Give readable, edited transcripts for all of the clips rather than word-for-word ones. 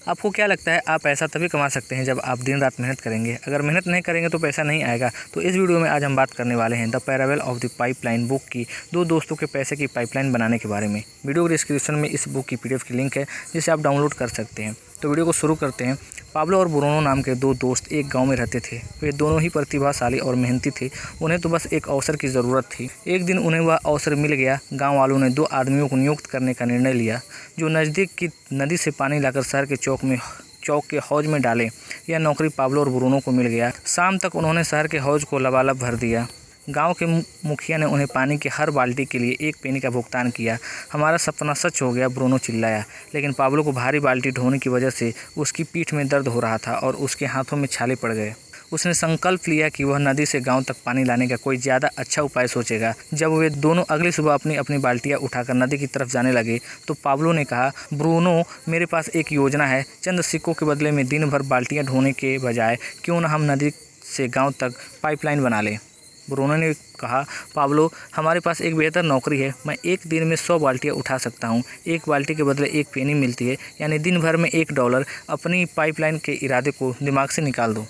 आपको क्या लगता है आप पैसा तभी कमा सकते हैं जब आप दिन रात मेहनत करेंगे? अगर मेहनत नहीं करेंगे तो पैसा नहीं आएगा। तो इस वीडियो में आज हम बात करने वाले हैं the parable of the pipeline book की दो दोस्तों के पैसे की पाइपलाइन बनाने के बारे में। वीडियो के डिस्क्रिप्शन में इस बुक की पीडीएफ की लिंक है जिसे आप डाउनलोड कर सकते हैं। तो वीडियो को शुरू करते हैं। पाब्लो और ब्रूनो नाम के दो दोस्त एक गांव में रहते थे। वे दोनों ही प्रतिभाशाली और मेहनती थे। उन्हें तो बस एक अवसर की ज़रूरत थी। एक दिन उन्हें वह अवसर मिल गया। गांव वालों ने दो आदमियों को नियुक्त करने का निर्णय लिया जो नज़दीक की नदी से पानी लाकर शहर के चौक के हौज में डालें। यह नौकरी पाब्लो और ब्रूनो को मिल गया। शाम तक उन्होंने शहर के हौज को लबालब भर दिया। गांव के मुखिया ने उन्हें पानी की हर बाल्टी के लिए 1 पेनी का भुगतान किया। हमारा सपना सच हो गया, ब्रूनो चिल्लाया। लेकिन पाब्लो को भारी बाल्टी ढोने की वजह से उसकी पीठ में दर्द हो रहा था और उसके हाथों में छाले पड़ गए। उसने संकल्प लिया कि वह नदी से गांव तक पानी लाने का कोई ज़्यादा अच्छा उपाय सोचेगा। जब वे दोनों अगली सुबह अपनी अपनी बाल्टियां उठाकर नदी की तरफ जाने लगे तो पाब्लो ने कहा, ब्रूनो, मेरे पास एक योजना है। चंद सिक्कों के बदले में दिन भर बाल्टियां ढोने के बजाय क्यों न हम नदी से गाँव तक पाइपलाइन बना लें। ब्रूनो ने कहा, पाब्लो, हमारे पास एक बेहतर नौकरी है। मैं एक दिन में 100 बाल्टियाँ उठा सकता हूँ। एक बाल्टी के बदले 1 पेनी मिलती है, यानी दिन भर में $1। अपनी पाइपलाइन के इरादे को दिमाग से निकाल दो।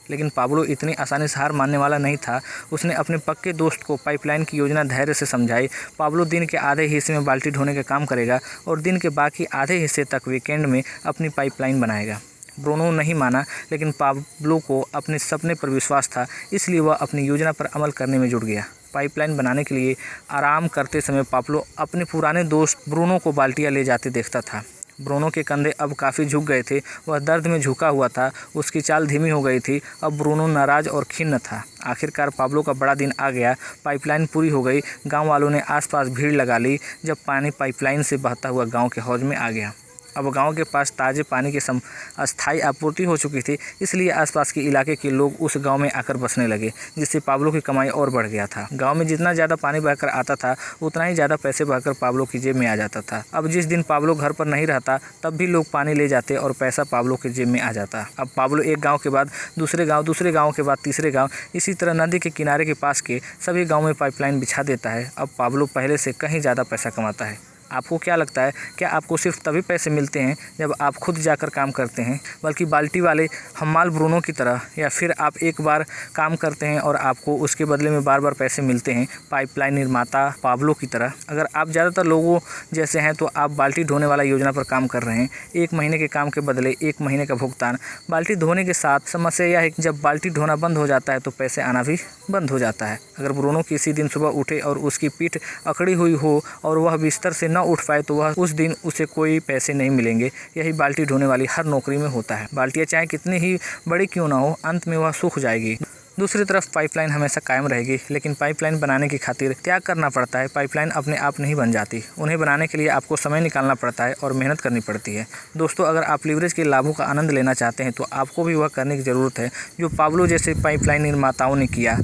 लेकिन पाब्लो इतनी आसानी से हार मानने वाला नहीं था। उसने अपने पक्के दोस्त को पाइपलाइन की योजना धैर्य से समझाई। पाब्लो दिन के आधे हिस्से में बाल्टी ढोने का काम करेगा और दिन के बाकी आधे हिस्से तक वीकेंड में अपनी पाइपलाइन बनाएगा। ब्रूनो नहीं माना, लेकिन पाब्लो को अपने सपने पर विश्वास था, इसलिए वह अपनी योजना पर अमल करने में जुट गया। पाइपलाइन बनाने के लिए आराम करते समय पाब्लो अपने पुराने दोस्त ब्रूनो को बाल्टियाँ ले जाते देखता था। ब्रूनो के कंधे अब काफ़ी झुक गए थे। वह दर्द में झुका हुआ था। उसकी चाल धीमी हो गई थी। अब ब्रूनो नाराज़ और खिन्न था। आखिरकार पाब्लो का बड़ा दिन आ गया। पाइपलाइन पूरी हो गई। गांव वालों ने आसपास भीड़ लगा ली जब पानी पाइपलाइन से बहता हुआ गांव के हौज में आ गया। अब गांव के पास ताज़े पानी की अस्थायी आपूर्ति हो चुकी थी, इसलिए आसपास के इलाके के लोग उस गांव में आकर बसने लगे, जिससे पाब्लो की कमाई और बढ़ गया था। गांव में जितना ज़्यादा पानी बहकर आता था उतना ही ज़्यादा पैसे बहकर पाब्लो की जेब में आ जाता था। अब जिस दिन पाब्लो घर पर नहीं रहता तब भी लोग पानी ले जाते और पैसा पाब्लो की जेब में आ जाता। अब पाब्लो एक गाँव के बाद दूसरे गाँव के बाद तीसरे गाँव, इसी तरह नदी के किनारे के पास के सभी गाँव में पाइपलाइन बिछा देता है। अब पाब्लो पहले से कहीं ज़्यादा पैसा कमाता है। आपको क्या लगता है, क्या आपको सिर्फ तभी पैसे मिलते हैं जब आप खुद जाकर काम करते हैं, बल्कि बाल्टी वाले हम्माल ब्रूनो की तरह, या फिर आप एक बार काम करते हैं और आपको उसके बदले में बार बार पैसे मिलते हैं पाइपलाइन निर्माता पाब्लो की तरह? अगर आप ज़्यादातर लोगों जैसे हैं तो आप बाल्टी ढोने वाला योजना पर काम कर रहे हैं। 1 महीने के काम के बदले 1 महीने का भुगतान। बाल्टी धोने के साथ समस्या यह है कि जब बाल्टी धोना बंद हो जाता है तो पैसे आना भी बंद हो जाता है। अगर ब्रूनो किसी दिन सुबह उठे और उसकी पीठ अकड़ी हुई हो और वह बिस्तर से न उठ पाए तो वह उस दिन उसे कोई पैसे नहीं मिलेंगे। यही बाल्टी ढोने वाली हर नौकरी में होता है। बाल्टियाँ चाहे कितनी ही बड़ी क्यों ना हो, अंत में वह सूख जाएगी। दूसरी तरफ पाइपलाइन हमेशा कायम रहेगी, लेकिन पाइपलाइन बनाने की खातिर त्याग करना पड़ता है। पाइपलाइन अपने आप नहीं बन जाती। उन्हें बनाने के लिए आपको समय निकालना पड़ता है और मेहनत करनी पड़ती है। दोस्तों, अगर आप लीवरेज के लाभों का आनंद लेना चाहते हैं तो आपको भी वह करने की ज़रूरत है जो पाब्लो जैसे पाइपलाइन निर्माताओं ने किया।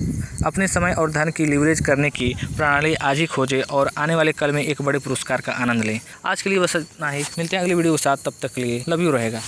अपने समय और धन की लीवरेज करने की प्रणाली आज ही खोजें और आने वाले कल में एक बड़े पुरस्कार का आनंद लें। आज के लिए बस इतना ही। मिलते हैं अगली वीडियो के साथ, तब तक के लिए लव यू रहेगा।